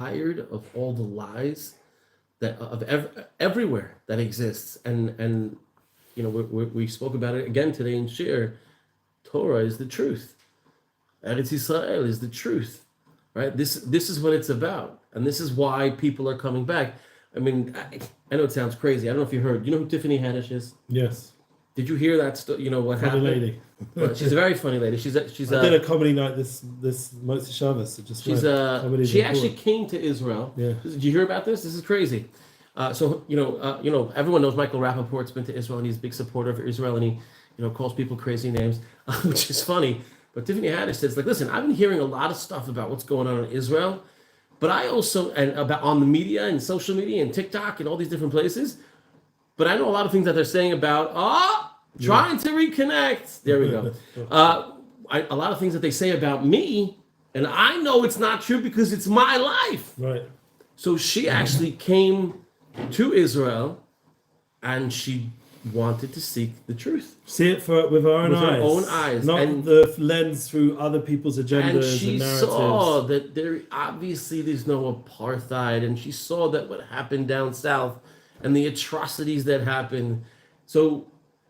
tired of all the lies that of everywhere that exists, and we spoke about it again today in Shir. Torah is the truth. Eretz Yisrael is the truth, right? This is what it's about, and this is why people are coming back. I mean, I know it sounds crazy. I don't know if you heard. You know who Tiffany Haddish is? Yes. Did you hear that? What funny happened? Lady. Well, she's a very funny lady. She's I did a comedy night this Motzi Shabbos. She actually came to Israel. Yeah. Did you hear about this? This is crazy. Everyone knows Michael Rappaport's been to Israel, and he's a big supporter of Israel, and he calls people crazy names, which is funny. But Tiffany Haddish says, listen, I've been hearing a lot of stuff about what's going on in Israel, but I also, and about on the media and social media and TikTok and all these different places, but I know a lot of things that they're saying about, trying to reconnect. There we go. A lot of things that they say about me, and I know it's not true because it's my life. Right. So she actually came to Israel, and she wanted to seek the truth. See it with her own eyes. Not the lens through other people's agendas and she narratives. Saw that there's no apartheid, and she saw that what happened down south and the atrocities that happened. So,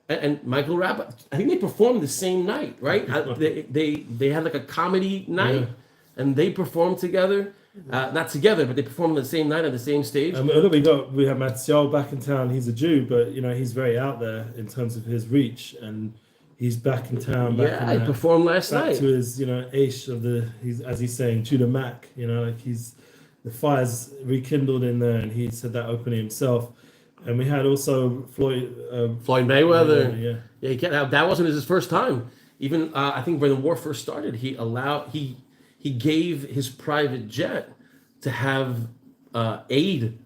and Michael Rapp, I think they performed the same night, right? they had like a comedy night, and they performed together. Not together, but they performed on the same night on the same stage. We have Matziel back in town. He's a Jew, but he's very out there in terms of his reach, and he's back in town. He performed last night. To his, Aish of as he's saying, Judah Mac. The fire's rekindled in there, and he said that openly himself. And we had also Floyd Mayweather. That wasn't his first time. Even I think when the war first started, he gave his private jet to have aid,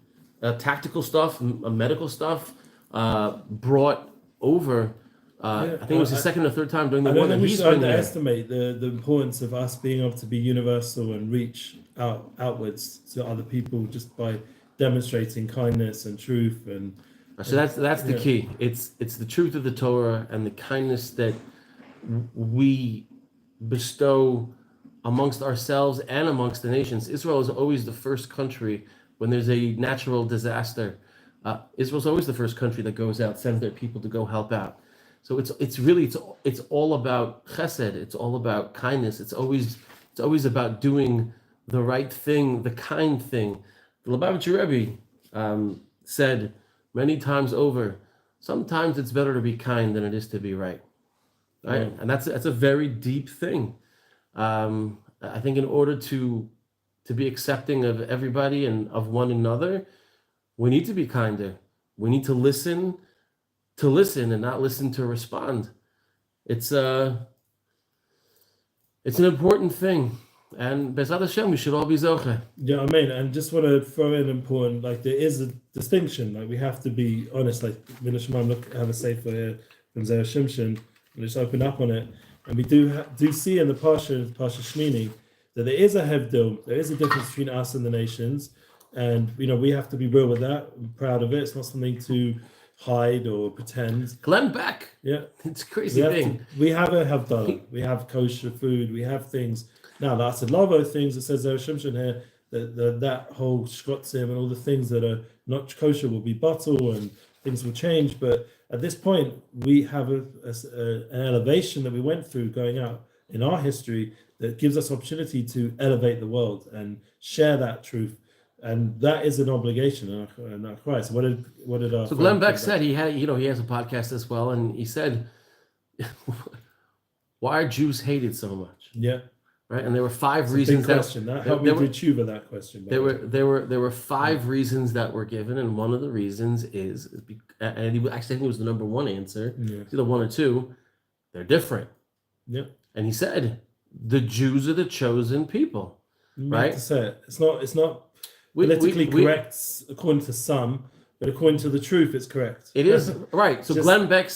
tactical stuff, medical stuff brought over. I think it was the second or third time during the war that he's been there. We should underestimate the importance of us being able to be universal and reach outwards to other people just by demonstrating kindness and truth. So that's the key. It's the truth of the Torah and the kindness that we bestow amongst ourselves and amongst the nations. Israel is always the first country when there's a natural disaster. Israel's always the first country that goes out, sends their people to go help out. So it's all about chesed. It's all about kindness. It's always about doing the right thing, the kind thing. The Lubavitcher Rebbe said many times over, sometimes it's better to be kind than it is to be right. Right? And that's a very deep thing. I think in order to be accepting of everybody and of one another, we need to be kinder. We need to listen and not listen to respond. It's an important thing. And Bezat Hashem, we should all be zoche. Yeah, I mean, and just want to throw in important, there is a distinction. We have to be honest. Mina Shemaim, have a sefer here from Zera Shimshon, and just open up on it. And we do see in the Parsha Shmini, that there is a hevdil, there is a difference between us and the nations, and we have to be real with that. I'm proud of it. It's not something to hide or pretend. Glenn Beck. Yeah, it's a crazy thing. We have a hevdil. We have kosher food. We have things. Now that's a lot of things that says there Shimshon here that whole shkotzim and all the things that are not kosher will be bottle and things will change. But at this point, we have an elevation that we went through going out in our history that gives us opportunity to elevate the world and share that truth, and that is an obligation. And Christ, what did our so Glenn Beck said he has a podcast as well, and he said, "Why are Jews hated so much?" Yeah. Right, and there were 5 reasons. That helped me to achieve that question. There were 5 reasons that were given, and one of the reasons is, and he actually I think it was the number 1 answer. Yeah. It's either 1 or 2. They're different. Yeah. And he said, the Jews are the chosen people. Right. To say it. It's not politically correct according to some, but according to the truth, it's correct. It is right. So Glenn Beck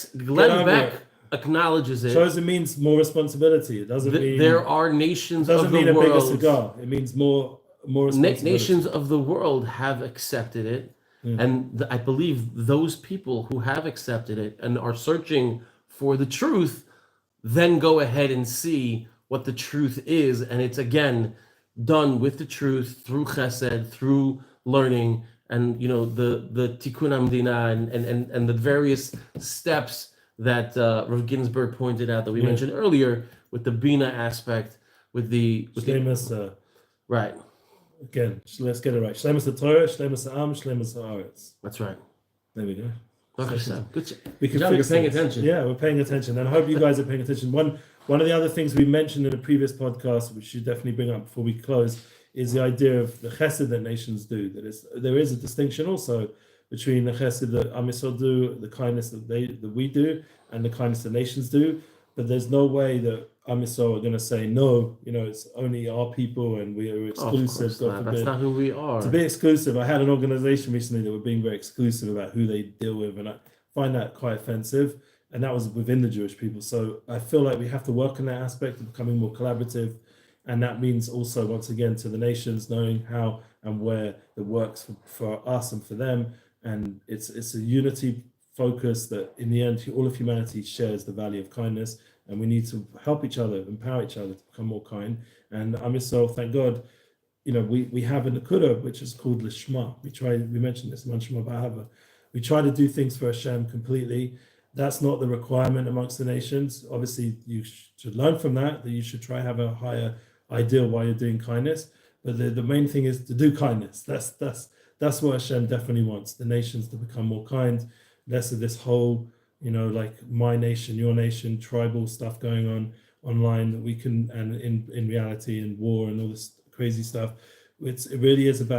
acknowledges it. Chosen means more responsibility. It doesn't mean there are nations of the world. Doesn't mean a bigger cigar. It means more responsibility. Nations of the world have accepted it, and I believe those people who have accepted it and are searching for the truth, then go ahead and see what the truth is, and it's again done with the truth through chesed, through learning, and the tikkun amdina and the various steps that Rav Ginsburg pointed out that we mentioned earlier with the bina aspect, with the Shlemus, right. Again, let's get it right. Shlemus Torah, Shlemus Am, Shlemus Haaretz. That's right. There we go. Good We can job. You're fix paying things. attention. Yeah, we're paying attention, and I hope you guys are paying attention. One of the other things we mentioned in a previous podcast, which you definitely bring up before we close, is the idea of the chesed that nations do. There is a distinction also between the chesed that Am Yisrael do, the kindness that we do, and the kindness that nations do. But there's no way that Am Yisrael are going to say no. It's only our people, and we are exclusive. That's not who we are. To be exclusive, I had an organization recently that were being very exclusive about who they deal with, and I find that quite offensive. And that was within the Jewish people. So I feel like we have to work on that aspect of becoming more collaborative, and that means also, once again, to the nations knowing how and where it works for us and for them. And it's a unity focus that, in the end, all of humanity shares the value of kindness. And we need to help each other, empower each other to become more kind. And Am Yisrael, thank God, we have a Nakuda, which is called Lishma. We mentioned this, Man Shema B'Ahava. We try to do things for Hashem completely. That's not the requirement amongst the nations. Obviously, you should learn from that you should try have a higher ideal while you're doing kindness. But the main thing is to do kindness. That's what Hashem definitely wants, the nations to become more kind, less of this whole like my nation, your nation, tribal stuff going on online that we can, and in reality, and war and all this crazy stuff. It really is about